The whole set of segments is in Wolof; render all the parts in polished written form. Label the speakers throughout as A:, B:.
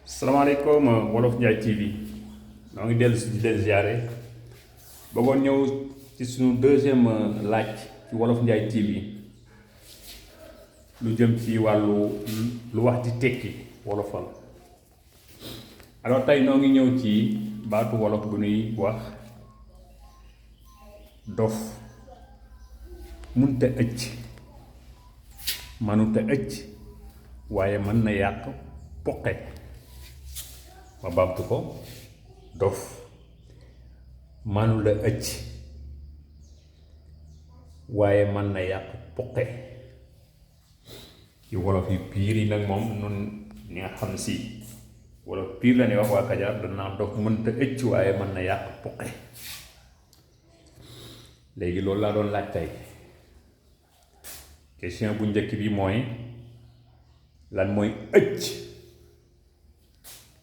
A: salaamaaleykum Wolof Ndiaye TV noo ngi dellu si di leen ziare bëggoon ñëw ci suñu deuxième laaj ci Wolof Ndiaye TV lu jëm ci wàllu lu wax di tekki wolofal. Alors tey noo ngi ñëw ci baatu wolof bu nuy wax dof munta ëcc manuta ëcc waaye mën na yàq poqe. ma baamtu ko dof manu la ëcc waaye mën na yàq poqe ci wolof yi piir yi nag moom nun ñi nga xam si wolof piir la ne wax waa Kajoor danaa dof mënta ëcc waaye mën na yàq poqe. léegi loolu laa doon laaj tey question bu njëkk bi mooy lan mooy ëcc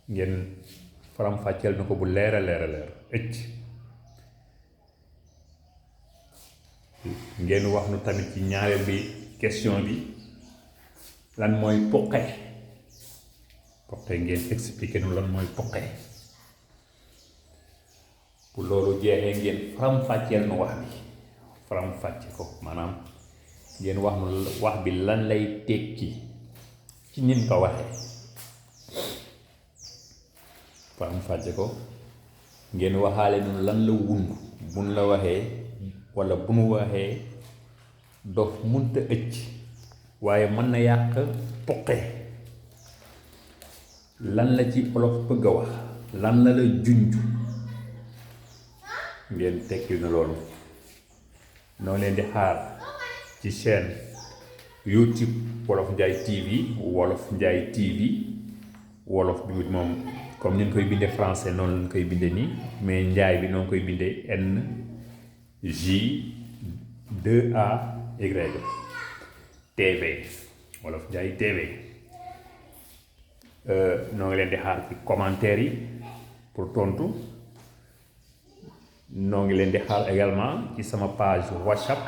A: ngeen faram-fàcceel na ko bu leer a leer ëcc ngeen wax nu tamit ci ñaareel bi question bi lan mooy poqe ngeen expliqué nu lan mooy poqe bu loolu jeexee ngeen faram-fàcceel nu wax bi faram-fàcce ko maanaam ngeen wax nu wax bi lan lay tekki ci nin ko waxee faram-fàcce ko ngeen waxaale nu lan la wund buñ la waxee walla bu nu waxee dof munta ëcc waaye mën na yàq poqe lan la ci olof bëgg a wax lan la junj ngeen tekki na loolu. noo leen di xaar ci chaîne YouTube Wolof Ndiaye TV Wolof Ndiaye TV wolof bi moom comme ni ñu koy bindee français noonu lañ koy bindee nii mais njaay bi noonu koy bindee NJ2AY TV Wolof Ndiaye TV. noo ngi leen di xaar ci commentaire yi pour tontu noo ngi leen di xaar également ci sama page WhatsApp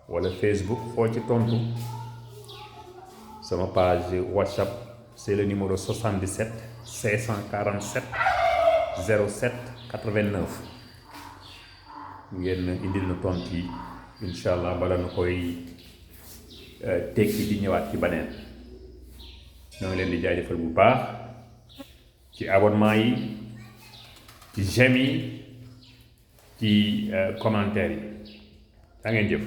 A: wala Facebook foo ci tontu sama page WhatsApp c'est le numéro 77 547 07 89 ngeen indil na tontu yi incha allah bala na koy tekki di ñëwaat ci beneen. ñoo ngi leen di jaajëfal bu baax ci abonnement yi ci j'aime yi ci commentaire yi daa ngeen jëf.